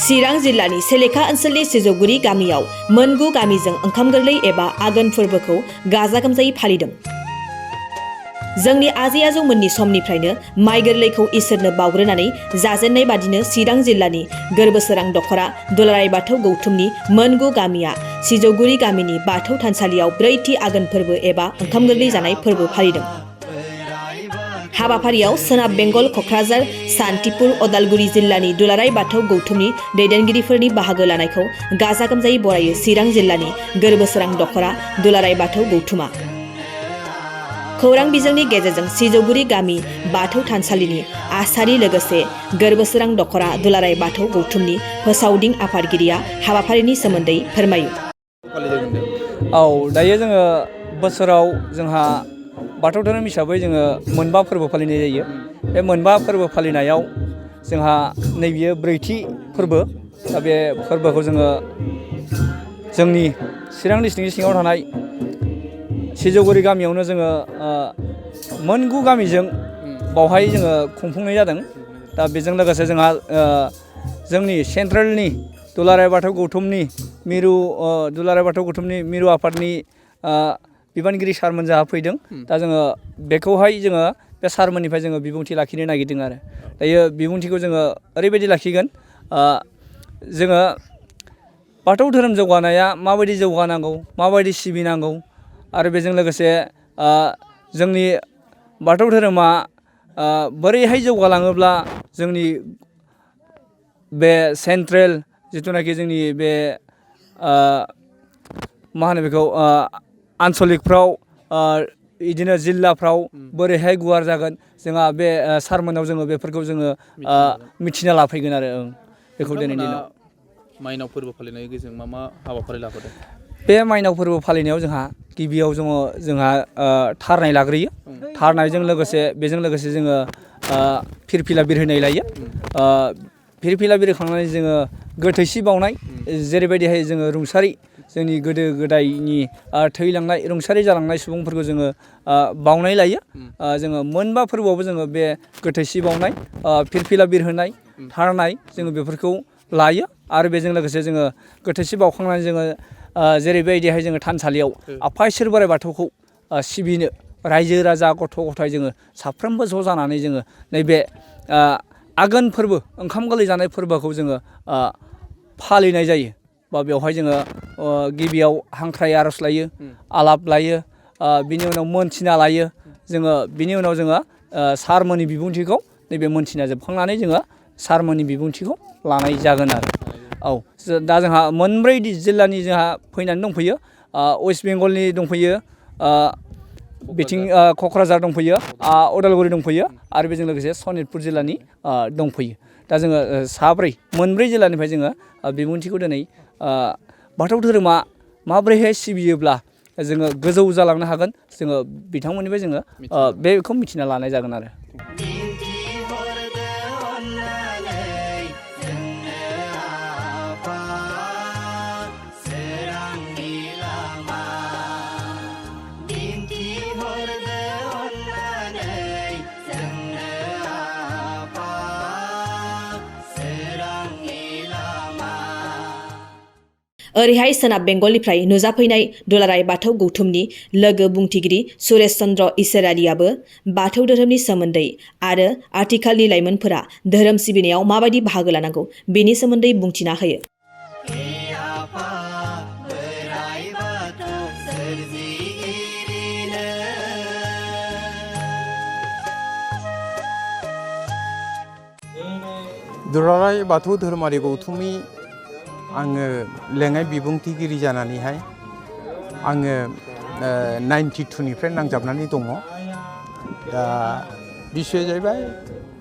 चिरां जिल्लानि सेलेखा ओनसोलनि सिजौगुरि गामियाव मोनगु गामिजों ओंखाम गोरलै एबा आघोन फोरबोखौ गाजा गोमजायै फालिदों। जोंनि आजै आजौमोननि समनिफ्रायनो माइ गोरलैखौ इसोरनो बावग्रोनानै जाजेननाय बादिनो चिरां जिल्लानि गोरबोसोरां दखरा दुलाराय बाथौ गौथुमनि मोनगु गामिया सिजौगुरि गामिनि बाथौ थानसालियाव ब्रैथि आघोन फोरबो एबा ओंखाम गोरलै जानाय फोरबो फालिदों। हाबाफारियाव सोनाब बेंगल क'क्राझार सान्तिपुर अदालगुरि जिल्लानि दुलाराय बाथौ गौथुमनि दैदेनगिरिफोरनि बाहागो लानायखौ गाजा गोमजायै बरायो चिरां जिल्लानि गोरबोसोरां दखरा दुलाराय बाथौ गौथुमा। खौरां बिजोंनि गेजेरजों सिजौगुरि गामि बाथौ थानसालिनि आसारि लोगोसे गोरबोसोरां दखरा दुलाराय बाथौ गौथुमनि फोसावदिं आफादगिरिया हाबाफारिनि सोमोन्दै फोरमायो। दायो जोङो बोसोराव जोंहा बाथौ धोरोम हिसाबै जोङो मोनबा फोरबो फालिनाय जायो। बे मोनबा फोरबो फालिनायाव जोंहा नैबेयो ब्रैथि फोरबो। दा बे फोरबोखौ जोङो जोंनि चिरां डिस्ट्रिक्टनि सिङाव थानाय सिजौगुरि गामियावनो जोङो मोनगु गामिजों बावहाय जोङो खुंफुंनाय जादों। दा बेजों लोगोसे जोंहा जोंनि सेन्ट्रेलनि दुलाराय बाथौ गौथुमनि मिरु आफादनि बिबानगिरि सारमोन जाहा फैदों। दा जोङो बेखौहाय जोङो बे सारमोननिफ्राय जोङो बिबुंथि लाखिनो नागिरदों आरो दायो बिबुंथिखौ जोङो ओरैबायदि लाखिगोन। जोङो बाथौ धोरोम जौगानाया माबायदि जौगानांगौ, माबायदि सिबिनांगौ आरो बेजों लोगोसे जोंनि बाथौ धोरोमा बोरैहाय जौगालाङोब्ला जोंनि बे सेन्ट्रेल जिथुनाखि जोंनि बे मा होनो बेखौ आनसलिकफ्राव बिदिनो जिल्लाफ्राव बोरैहाय गुवार जागोन, जोंहा बे सारमोनाव जोङो बेफोरखौ जोङो मिथिना लाफैगोन आरो बेखौ दिनैनि दिनाव। माइनाव फोरबो फालिनायनि गेजेरजों मा हाबाफारि लाबोदों? बे माइनाव फोरबो फालिनायाव गिबियाव जोंहा थारनाय लाग्रोयो। थारनायजों लोगोसे बेजों लोगोसे जोङो फिरफिला बिरहोनाय लायो। फिरफिला बिरहोखांनानै जोङो गोथैसि बावनाय, जेरैबायदिहाय जोङो रुंसारि जोंनि गोदो गोदायनि थैलांनाय रुंसारि जालांनाय सुबुंफोरखौ जोङो बावनाय लायो। जोङो मोनबा फोरबोआवबो जोङो बे गोथैसि बावनाय, फिरफिला बिरहोनाय, थारनाय जोङो बेफोरखौ लायो। आरो बेजों लोगोसे जोङो गोथैसि बावखांनानै जोङो जेरैबायदिहाय जोङो थानसालियाव आफा इसोर बोराइ बाथौखौ सिबिनो रायजो राजा गथ' गथाय जोङो साफ्रोमबो ज' जानानै जोङो नैबे आघोन फोरबो ओंखाम गोरलै जानाय फोरबोखौ जोङो फालिनाय जायो। बा बेवहाय जोङो गिबियाव हांख्राय आर'ज लायो, आलाब लायो, बिनि उनाव मोनथिना लायो। बिनि उनाव जोङो सारमोननि बिबुंथिखौ नैबे मोनथिना जोबखांनानै जोङो सारमोननि बिबुंथिखौ लानाय जागोन आरो। दा जोंहा मोनब्रै जिल्लानि फैनानै दंफैयो। वेस्ट बेंगलनि दंफैयो, बिथिं क'क्राझार दंफैयो, अदालगुरि दंफैयो आरो बेजों लोगोसे सनितपुर जिल्लानि दंफैयो। दा जोङो मोनब्रै जिल्लानिफ्राय जोङो बिबुंथिखौ दिनै बाथौ धोरोमा माबोरैहाय सिबियोब्ला जोङो गोजौ जालांनो हागोन, जोङो बिथांमोननिफ्राय जोङो बेखौ मिथिना लानाय जागोन आरो। ओरैहाय सोनाब बेंगलनिफ्राय नुजाफैनाय दुलाराय बाथौ गौथुमनि लोगो बुंथिगिरि सुरेश चन्द्र इसोरारियाबो बाथौ धोरोमनि सोमोन्दै आरो आथिखालनि लाइमोनफोरा धोरोम सिबिनायाव माबायदि बाहागो लानांगौ बेनि सोमोन्दै बुंथिना होयो। दुलाराय बाथौ धोरोमारि गौथुमनि आङो लेङाइ बिबुंथिगिरि जानानैहाय आङो 92 निफ्राय नांजाबनानै दङ। दा बिसया जाहैबाय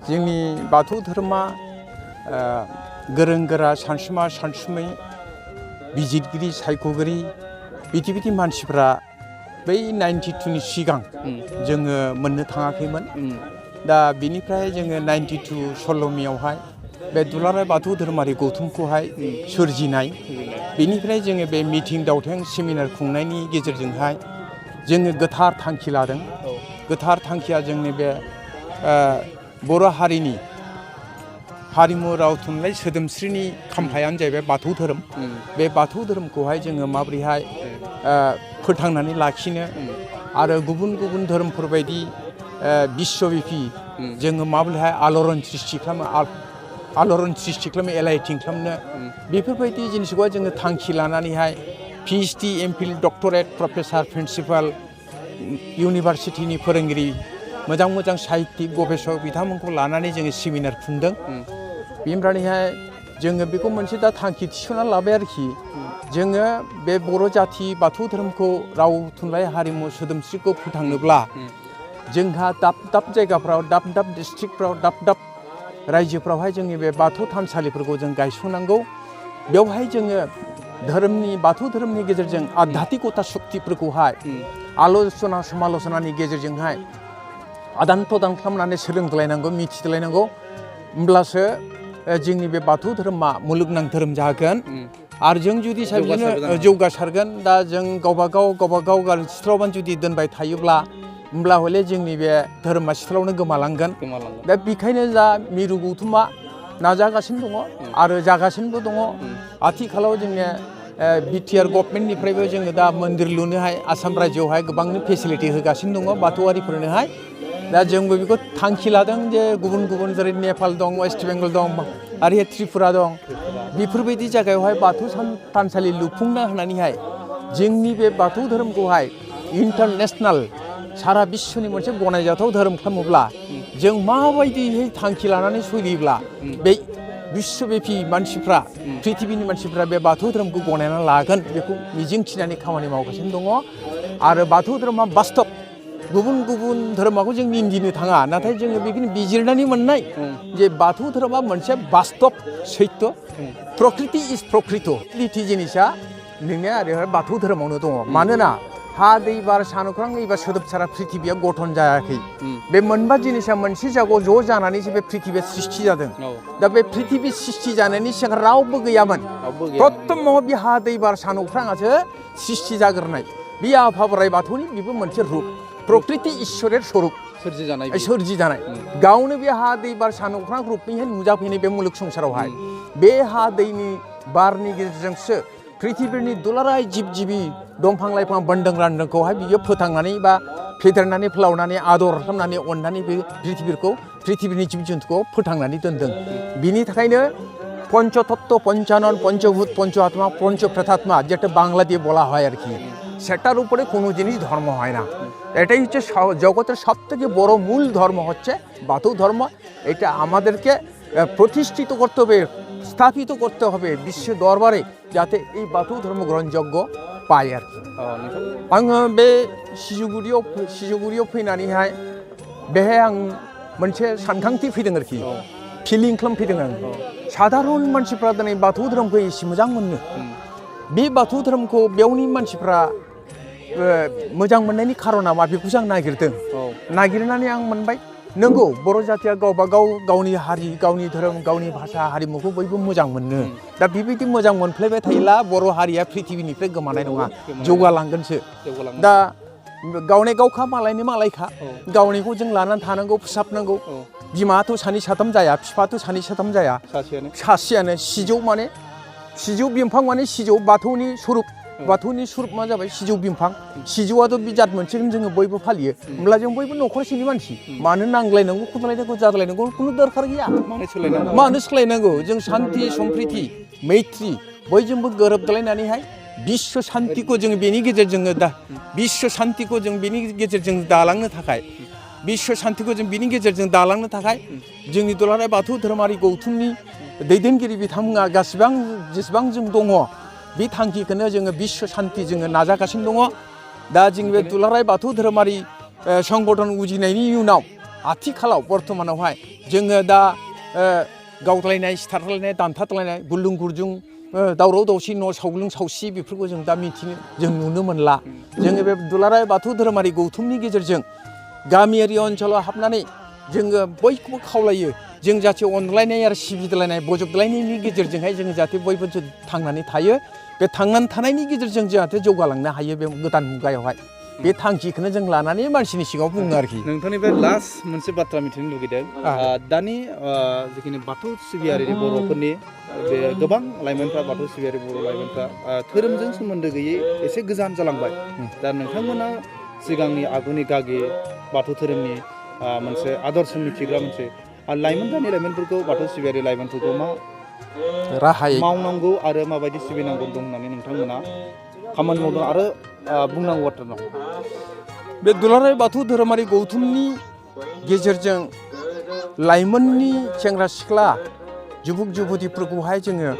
जोंनि बाथौ धोरोमा गोरों गोरा सानसुमा सानसुमै बिजिरगिरि सायख'गिरि बिदि मानसिफ्रा बै 92 नि सिगां जोङो मोननो थाङाखैमोन। दा बिनिफ्राय जोङो 92 सल्ल'मियावहाय बे दुलाराय बाथौ धोरोमारि गौथुमखौहाय सोरजिनाय, बेनिफ्राय जोङो बे मिथिं दावथें सेमिनार खुंनायनि गेजेरजोंहाय जोङो गोथार थांखि लादों। गोथार थांखिया जोंनि बे बर' हारिनि हारिमु राव थुनलाइ सोदोमस्रिनि खाम्फायानो जाहैबाय बाथौ धोरोम बे बाथौ धोरोमखौहाय जोङो माबोरैहाय फोथांनानै लाखिनो आरो गुबुन गुबुन धोरोमफोरबायदि बिश्वब्यापी जोङो माबोरैहाय आलोड़न सृष्टि खालामनो एलाइटिं खालामनो बेफोरबायदि जिनिसखौहाय जोङो थांखि लानानैहाय PhD MPhil doctorate professor principal इउनिभारसिटिनि फोरोंगिरि मोजां मोजां साहित्यिक गबेसक बिथांमोनखौ लानानै जोङो सेमिनार खुंदों बेनिफ्रायहाय जोङो बेखौ मोनसे दा थांखि थिसनना लाबाय आरोखि जोङो बे बर' जाथि बाथौ धोरोमखौ राव थुनलाइ हारिमु सोदोमस्रिखौ फोथांनोब्ला जोंहा दाब दाब जायगाफ्राव दाब दाब डिस्ट्रिक्टफ्राव दाब दाब रायजोफ्रावहाय जोंनि बे बाथौ थानसालिफोरखौ जों गायसननांगौ बेवहाय जोङो धोरोमनि बाथौ धोरोमनि गेजेरजों आध्यात्मिकता शक्तिफोरखौहाय आलोचना समालोचनानि गेजेरजोंहाय आदान प्रदान खालामनानै सोलोंलायनांगौ मिथिलायनांगौ होमब्लासो जोंनि बे बाथौ धोरोमा मुलुगनां धोरोम जागोन आरो जों जुदि साबिनो जौगासारगोन दा जों गावबा गाव सिथ्लावनो जुदि दोनबाय थायोब्ला होमब्ला हले जोंनि बे धोरोमा सिथ्लावनो गोमालांगोन दा बेखायनो दा मिरु गौथुमा नाजागासिनो दङ आरो जागासिनोबो दङ आथिखालाव जोंनिया बिटिआर गभर्नमेन्टनिफ्रायबो जोङो दा मन्दिर लुनोहाय आसाम रायजोआवहाय गोबांनो फेसिलिटि होगासिनो दङ बाथौआरिफोरनोहाय दा जोंबो बेखौ थांखि लादों जे गुबुन गुबुन जेरै नेपाल दं वेस्ट बेंगल दं आरो त्रिपुरा दं बेफोरबायदि जायगायावहाय बाथौ थानसालि लुफुंना होनानैहाय जोंनि बे बाथौ धोरोमखौहाय इन्टारनेसनेल सारा बिश्वनि मोनसे गनायजाथाव धोरोम खालामोब्ला जों माबायदियै थांखि लानानै सोलियोब्ला बे बिश्वब्यापी मानसिफ्रा पृथिबीनि मानसिफ्रा बे बाथौ धोरोमखौ गनायना लागोन बेखौ मिजिंथिनानै खामानि मावगासिनो दङ आरो बाथौ धोरोमा बास्तब गुबुन गुबुन धोरोमाखौ जों निन्दिनो थाङा नाथाय जोङो बेखौनो बिजिरनानै मोननाय जे बाथौ धोरोमा मोनसे बास्तब सैत्य प्रकृति इज प्रकृत लिथि जिनिसा नोंनिया आरो बाथौ धोरोमावनो दङ मानोना हा दै बार सान अख्रां एबा सोदोब सारा पृथिबीया गठन जायाखै बे मोनबा जिनिसा मोनसे जायगायाव ज' जानानैसो बे पृथिबीया सृष्टि जादों दा बे पृथिबी सृष्टि जानायनि सिगां रावबो गैयामोन प्रथमाव बे हा दै बार सान अख्राङासो सृष्टि जाग्रोनाय बे आफा बोराइ बाथौनि बेबो मोनसे रुप प्रकृति ईश्वरेर स्वरूप सोरजिजानाय गावनो बे हा दै बार सान अख्रां रुपनिहाय नुजाफैनाय बे मुलुग संसारावहाय बे हा दैनि बारनि गेजेरजोंसो पृथिबीनि दुलाराय जिब जिबि दंफां लाइफां बोन्दों रानदोंखौहाय बियो फोथांनानै बा फेदेरनानै फोलावनानै आदर खालामनानै अननानै बे पृथिबीनि जिब जुन्थुखौ फोथांनानै दोनदों बिनि थाखायनो पंचतत्व पंचानन पंचभूत पंच आत्मा पंच प्रथात्मा যেটা বাংলা দিয়ে বলা হয় আর কি সেটার উপরে কোনো জিনিস ধর্ম হয় না এটাই হচ্ছে জগতের সবথেকে বড় মূল ধর্ম হচ্ছে বাথৌ ধর্ম এটা আমাদেরকে প্রতিষ্ঠিত করতে হবে স্থাপিত করতে হবে বিশ্ব দরবারে যাতে এই বাথौ ধর্ম গ্রহণযোগ্য পায় আর কি आङो बे सिजुगुरियाव फैनानैहाय बेहाय आं मोनसे सानखांथि फैदों आरोखि फिलिं खालामफैदों आं साधारन मानसिफ्रा दिनै बाथौ धोरोमखौ एसे मोजां मोनो बे बाथौ धोरोमखौ बेयावनि मानसिफ्रा मोजां मोननायनि खारना मा बेखौसो आं नागिरनानै आं मोनबाय नंगौ बर' जातिया गावबा गावनि हारि गावनि धोरोम गावनि भाषा हारिमुखौ बयबो मोजां मोनो दा बेबायदि मोजां मोनफ्लेबाय थायोब्ला बर' हारिया पृथिबीनिफ्राय गोमानाय नङा जौगालांगोनसो दा गावनि गावखा मालायनि मालायखा गावनिखौ जों लानानै थानांगौ फोसाबनांगौ बिमाथ' सानै साथाम जाया बिफाथ' सानै साथाम जाया सासेयानो सिजौ बिफां माने सिजौ बाथौनि स्वरुप मा जाबाय सिजौ बिफां सिजौआथ' बिजात मोनसेखौनो जोङो बयबो फालियो होमब्ला जों बयबो न'खरसेनि मानसि मानो नांलायनांगौ खुद्रायनांगौ जाद्रायनांगौ खुनु दरखार गैया मानो सोलायनांगौ जों शान्ति सम्प्रिति मैत्री बयजोंबो गोरोबलायनानैहाय बिश्व शान्तिखौ जों बेनि गेजेरजों दालांनो थाखाय जोंनि दुलाराय बाथौ धोरोमारि गौथुमनि दैदेनगिरि बिथांमोना जेसेबां जों दङ बे थांखिखौनो जोङो बिश्व शान्ति जोङो नाजागासिनो दङ दा जों बे दुलाराय बाथौ धोरोमारि संगठन उजिनायनि उनाव आथिखालाव बर्थमानावहाय जोङो दा गावलायनाय सिथारलायनाय दानथारलायनाय गुलुं गुरजुं दावराव दावसि न' सावलुं सावसि बेफोरखौ जों नुनो मोनला जोङो बे दुलाराय बाथौ धोरोमारि गौथुमनि गेजेरजों गामियारि ओनसोलाव हाबनानै जोङो बयखौबो खावलायो जों जाहाथे अनलायनाय आरो सिबिलायनाय बजबलायनायनि गेजेरजोंहाय जों जाहाथे बयबो थांनानै थायो बे थांनानै थानायनि गेजेरजों जाहाथे जौगालांनो हायो बे गोदान मुगायावहाय बे थांखिखौनो जों लानानै मानसिनि सिगाङाव बुङो आरोखि नोंथांनिफ्राय लास्ट मोनसे बाथ्रा मिथिनो लुगैदों दानि जिखिनि बाथौ सिबियारिनि बर'फोरनि बे गोबां लाइमोनफ्रा बाथौ सिबियारि बर' लाइमोनफ्रा धोरोमजों सोमोन्दो गैयै एसे गोजान जालांबाय दा नोंथांमोना सिगांनि आगुनि गागि बाथौ धोरोमनि मोनसे आदर्श मिथिग्रा मोनसे लाइमोन दानि लाइमोनफोरखौ बाथौ सिबियारि लाइमोनफोरखौ मा राहायै मावनांगौ आरो माबायदि सिबिनांगौ दं होननानै नोंथांमोना खामानि मावदों आरो बुंनांगौ बाथ्रा दं बे दुलाराय बाथौ धोरोमारि गौथुमनि गेजेरजों लाइमोननि सेंग्रा सिख्ला जुबुक जुबुदिफोरखौहाय जोङो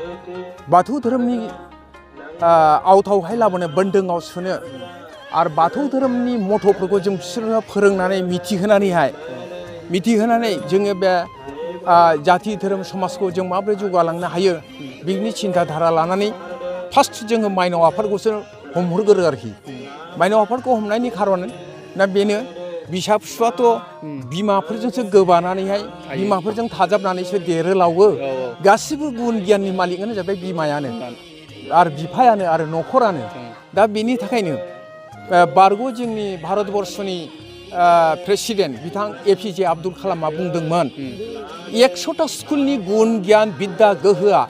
बाथौ धोरोमनि आवथावहाय लाबोनो बोन्दोङाव सोनो आरो बाथौ धोरोमनि मथ'फोरखौ जों बिसोरनो फोरोंनानै मिथिहोनानै जोङो बे जाथि धोरोम समाजखौ जों माबोरै जौगालांनो हायो बिनि सिन्थाधारा लानानै फार्स्ट जोङो माइनाव आफादखौसो हमहरगोरो आरोखि माइनाव आफादखौ हमनायनि खारन ना बेनो बिसा फिसाथ' बिमाफोरजोंसो गोबानानैहाय बिमाफोरजों थाजाबनानैसो देरो लावो गासिबो गुन गियाननि मालिकआनो जाबाय बिमायानो आरो बिफायानो आरो न'खरानो दा बेनि थाखायनो बारग' जोंनि भारतबर्षनि प्रेसिडेन्ट बिथां एपिजे आब्दुल कालामआ बुंदोंमोन 100टा स्कुलनि गुन गियान बिद्या गोहोआ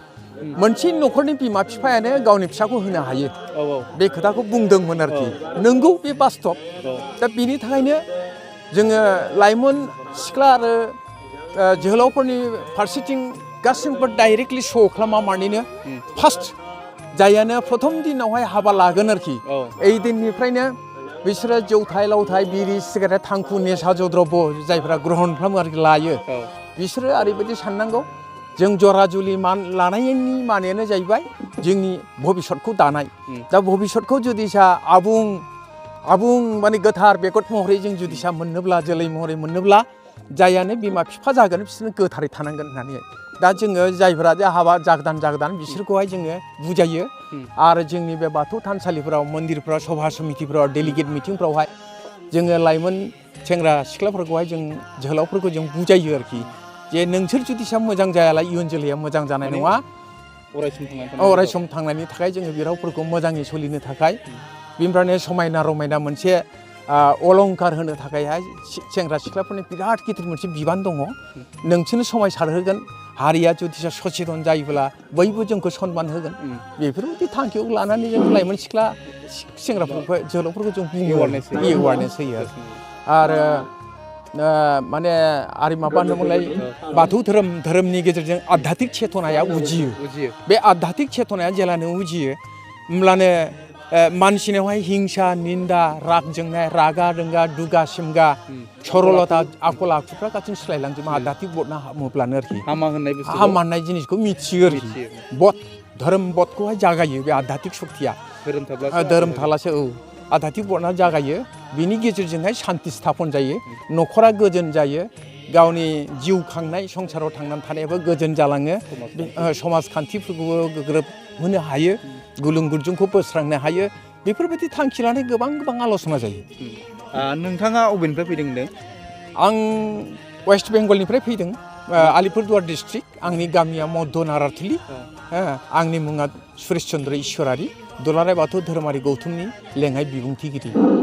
मोनसे न'खरनि बिमा बिफायानो गावनि फिसाखौ होनो हायो बे खोथाखौ बुंदोंमोन आरोखि नंगौ बे बास्तब दा बेनि थाखायनो जोङो लाइमोन सिख्ला आरो जोहोलावफोरनि फारसेथिं गासिबो डाइरेक्टलि श' खालामा मानिनो फार्स्ट जायानो प्रथम दिनावहाय हाबा लागोन आरोखि ओइ दिननिफ्रायनो बिसोरो जौथाय लावथाय बिरि सिगारेट थांखु नेसा जद्रब्य जायफ्रा ग्रहन खालामो आरोखि लायो बिसोरो ओरैबायदि साननांगौ जों जरा जुलि लानायनि मानेयानो जाहैबाय जोंनि भबिष्यतखौ दानाय दा भबिष्यतखौ जुदिसा आबुं माने गोथार बेगद महरै जों जुदिसा मोननोब्ला जोलै महरै मोननोब्ला जायानो बिमा बिफा जागोन बिसोरनो गोथारै थानांगोन होननानै दा जोङो जायफ्रा जे हाबा जागदान बिसोरखौहाय जोङो बुजायो आरो जोंनि बे बाथौ थानसालिफोराव मन्दिरफोराव सभा समितिफोराव डेलिगेट मिटिंफ्रावहाय जोङो लाइमोन सेंग्रा सिख्लाफोरखौहाय जों जोहोलावफोरखौ जों बुजायो आरोखि जे नोंसोर जुदिसा मोजां जायाला इयुन जोलैया मोजां जानाय नङा अरायसम थांनायनि थाखाय जोङो बे रावफोरखौ मोजाङै सोलिनो थाखाय बिनिफ्रायनो समायना रमायना मोनसे अलंकार होनो थाखायहाय सेंग्रा सिख्लाफोरनि बिराद गिदिर मोनसे बिबान दङ नोंसोरनो समायसारहोगोन हारिया जुदिसा सचेतन जायोब्ला बयबो जोंखौ सनमान होगोन बेफोरबायदि थांखियाव लानानै जों लाइमोन सिख्ला सेंग्राफोरखौ जोहोलावफोरखौ जों एवारनेस होयो आरो माने आरो माबा होनोमोनलाय बाथौ धोरोमनि गेजेरजों आध्यात्मिक चेतनाया उजियो बे आध्यात्मिक चेतनाया जेलानो उजियो होमब्लानो मानसिनावहाय हिंसा निन्दा राग जोंनाय रागा जोंगा दुगा सिमगा सरलता आखल आखुफ्रा गासिबो सोलायलांजोबो आध्यात्मिक बदना हामोब्लानो आरोखि हामा होननाय जिनिसखौ मिथियो आरोखि धोरोम बदखौहाय जागायो बे आध्यात्मिक शक्तिया धोरोम थाब्लासो आध्यात्मिक बदना जागायो बिनि गेजेरजोंहाय शान्ति स्थापन जायो न'खरा गोजोन जायो गावनि जिउ खांनाय संसाराव थांनानै थानायाबो गोजोन जालाङो समाजखान्थिफोरखौबो गोग्रोब होनो हायो गुलुं गुरजुंखौ बोस्रांनो हायो बेफोरबायदि थांखि लानानै गोबां आल'सना जायो नोंथाङा अबेनिफ्राय फैदों होनदों आं वेस्ट बेंगलनिफ्राय फैदों आलिपुरदुवार डिस्ट्रिक्ट आंनि गामिया मध्य नाराथुलि आंनि मुङा सुरेश चन्द्र इसरारि दुलाराय बाथौ धोरोमारि गौथुमनि लेङाइ बिबुंथिगिरि